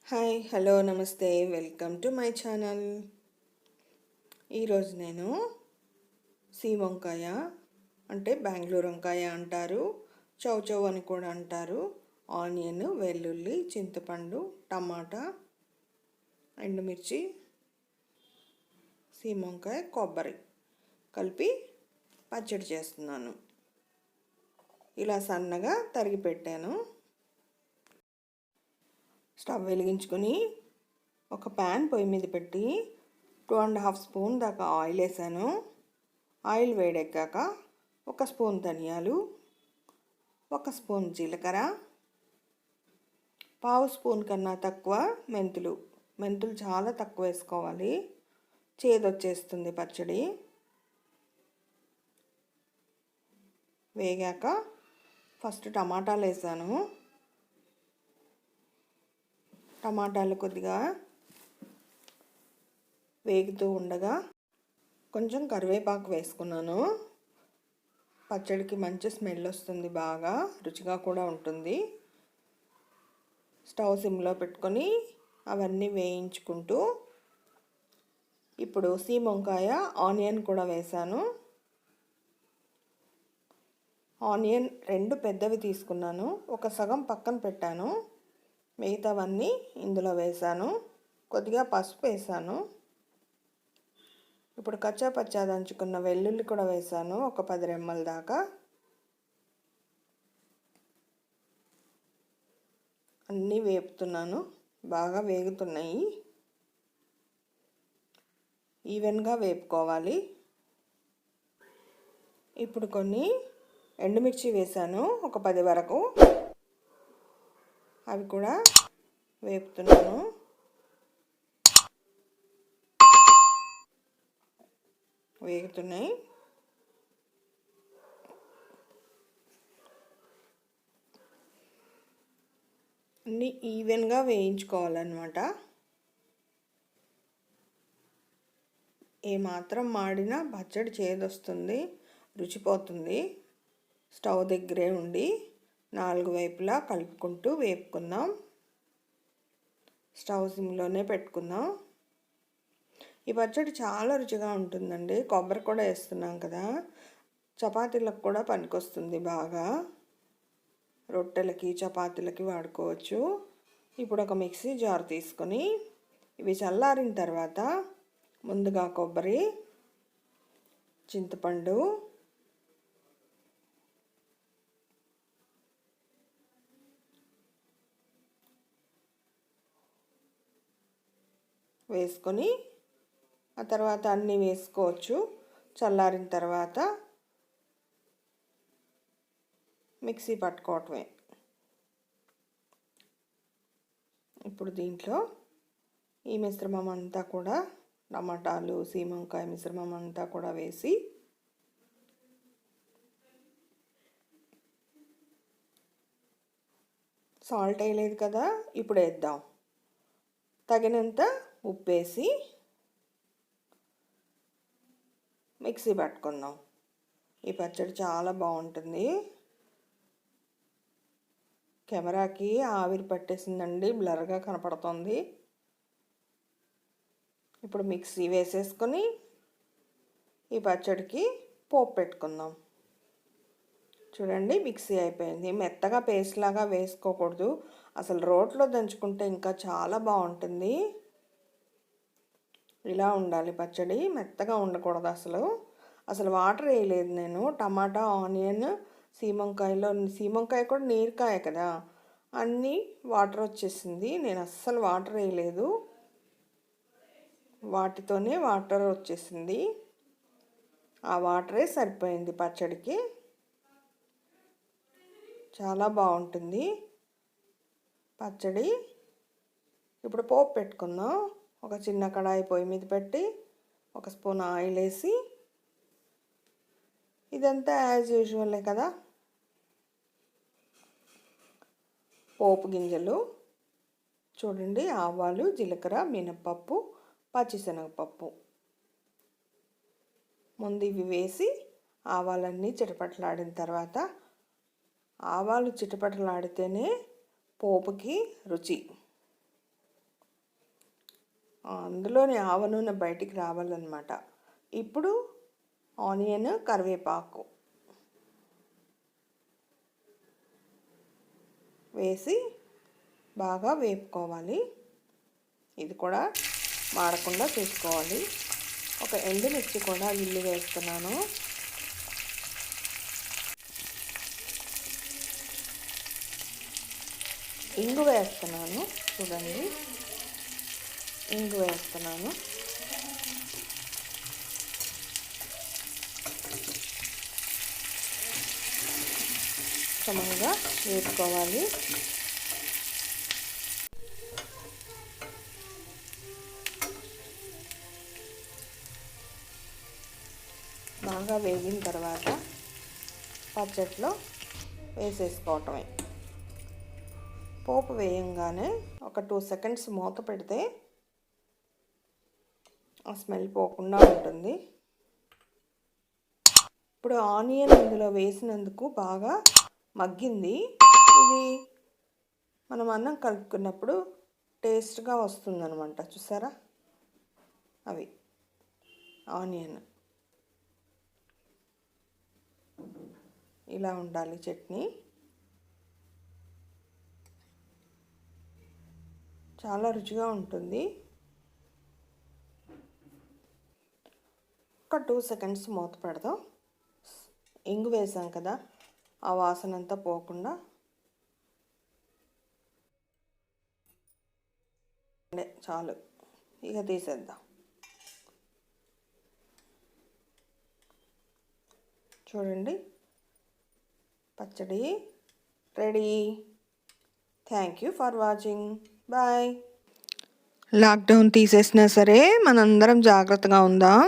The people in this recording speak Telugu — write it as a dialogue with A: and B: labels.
A: హాయ్ హలో నమస్తే వెల్కమ్ టు మై ఛానల్. ఈరోజు నేను వంకాయ అంటే బెంగళూరు వంకాయ అంటారు, చౌ చౌ అని కూడా అంటారు. ఆనియన్, వెల్లుల్లి, చింతపండు, టమాటా, ఎండుమిర్చి, వంకాయ, కొబ్బరి కలిపి పచ్చడి చేస్తున్నాను. ఇలా సన్నగా తరిగి పెట్టాను. స్టవ్ వెలిగించుకొని ఒక ప్యాన్ పొయ్యి మీద పెట్టి 2.5 స్పూన్ దాకా ఆయిల్ వేసాను. ఆయిల్ వేడెక్కాక 1 స్పూన్ ధనియాలు, 1 స్పూన్ జీలకర్ర, 1/2 స్పూన్ కన్నా తక్కువ మెంతులు చాలా తక్కువ వేసుకోవాలి, చేదొచ్చేస్తుంది పచ్చడి. వేగాక ఫస్ట్ టమాటాలు వేసాను. టమాటాలు కొద్దిగా వేగుతూ ఉండగా కొంచెం కరివేపాకు వేసుకున్నాను. పచ్చడికి మంచి స్మెల్ వస్తుంది, బాగా రుచిగా కూడా ఉంటుంది. స్టవ్ సిమ్లో పెట్టుకొని అవన్నీ వేయించుకుంటూ ఇప్పుడు వంకాయ, ఆనియన్ కూడా వేసాను. ఆనియన్ 2 పెద్దవి తీసుకున్నాను, ఒక సగం పక్కన పెట్టాను. మిగతావన్నీ ఇందులో వేసాను. కొద్దిగా పసుపు వేసాను. ఇప్పుడు కచ్చా పచ్చా దంచుకున్న వెల్లుల్లి కూడా వేసాను, ఒక 10 రెమ్మల దాకా. అన్నీ వేపుతున్నాను, బాగా వేగుతున్నాయి. ఈవెన్గా వేపుకోవాలి. ఇప్పుడు కొన్ని ఎండుమిర్చి వేసాను, ఒక 10 వరకు. అవి కూడా వేపుతున్నాను. వేగుతున్నాయి. అన్నీ ఈవెన్గా వేయించుకోవాలన్నమాట. ఏమాత్రం మాడినా పచ్చడి చేదొస్తుంది, రుచిపోతుంది. స్టవ్ దగ్గరే ఉండి 4 వైపులా కలుపుకుంటూ వేపుకుందాం. స్టవ్ సిమ్లోనే పెట్టుకుందాం. ఈ పచ్చడి చాలా రుచిగా ఉంటుందండి. కొబ్బరి కూడా వేస్తున్నాం కదా, చపాతీలకు కూడా పనికొస్తుంది బాగా. రొట్టెలకి, చపాతీలకి వాడుకోవచ్చు. ఇప్పుడు ఒక మిక్సీ జార్ తీసుకొని ఇవి చల్లారిన తర్వాత ముందుగా కొబ్బరి, చింతపండు, వేసుకొని ఆ తర్వాత అన్నీ వేసుకోవచ్చు. చల్లారిన తర్వాత మిక్సీ పట్టుకోవటమే. ఇప్పుడు దీంట్లో ఈ మిశ్రమం అంతా కూడా, టమాటాలు, వంకాయ మిశ్రమం అంతా కూడా వేసి సాల్ట్ వేయలేదు కదా, ఇప్పుడు వేద్దాం. తగినంత ఉప్పు వేసి మిక్సీ పట్టుకుందాం. ఈ పచ్చడి చాలా బాగుంటుంది. కెమెరాకి ఆవిరి పట్టేసిందండి, బ్లర్గా కనపడుతుంది. ఇప్పుడు మిక్సీ వేసేసుకొని ఈ పచ్చడికి పోపు పెట్టుకుందాం. చూడండి, మిక్సీ అయిపోయింది. మెత్తగా పేస్ట్ లాగా వేసుకోకూడదు, అసలు రోట్లో దంచుకుంటే ఇంకా చాలా బాగుంటుంది. ఇలా ఉండాలి పచ్చడి, మెత్తగా ఉండకూడదు. అసలు వాటర్ వేయలేదు నేను. టమాటా, ఆనియన్, వంకాయ కూడా నీరుకాయ కదా, అన్నీ వాటర్ వచ్చేసింది. నేను అస్సలు వాటర్ వేయలేదు, వాటితోనే వాటర్ వచ్చేసింది. ఆ వాటరే సరిపోయింది పచ్చడికి. చాలా బాగుంటుంది పచ్చడి. ఇప్పుడు పోపు పెట్టుకుందాం. ఒక చిన్న కడాయి పొయ్యి మీద పెట్టి 1 స్పూన్ ఆయిల్ వేసి, ఇదంతా యాజ్ యూజువల్లే కదా. పోపు గింజలు చూడండి, ఆవాలు, జీలకర్ర, మినప్పప్పు, పచ్చిశనగపప్పు. ముందు ఇవి వేసి ఆవాలన్నీ చిటపటలాడిన తర్వాత, ఆవాలు చిటపటలాడితేనే పోపుకి రుచి. అందులోని ఆవ నూనె బయటికి రావాలన్నమాట. ఇప్పుడు ఆనియన్, కరివేపాకు వేసి బాగా వేపుకోవాలి. ఇది కూడా మాడకుండా చూసుకోవాలి. ఒక ఎండుమిర్చి కూడా గిల్లి వేస్తున్నాను. ఇంగు వేస్తున్నాను. చూడండి, ఇంగు వేస్తున్నాను. సమంగా వేపుకోవాలి. బాగా వేగిన తర్వాత పచ్చట్లో వేసేసుకోవటమే. పోపు వేయంగానే ఒక 2 సెకండ్స్ మూత పెడితే ఆ స్మెల్ పోకుండా ఉంటుంది. ఇప్పుడు ఆనియన్ ఇందులో వేసినందుకు బాగా మగ్గింది. ఇది మనం అన్నం కలుపుకున్నప్పుడు టేస్ట్గా వస్తుందన్నమాట. చూసారా, అవి ఆనియన్ ఇలా ఉండాలి. చట్నీ చాలా రుచిగా ఉంటుంది. ఒక 2 సెకండ్స్ మూత పెడదాం. ఇంగు వేసాం కదా, ఆ వాసన అంతా పోకుండా. చాలు, ఇక తీసేద్దాం. చూడండి, పచ్చడి ready. Thank you for watching. Bye. Lockdown తీసేసినా సరే మనందరం జాగ్రత్తగా ఉందాం.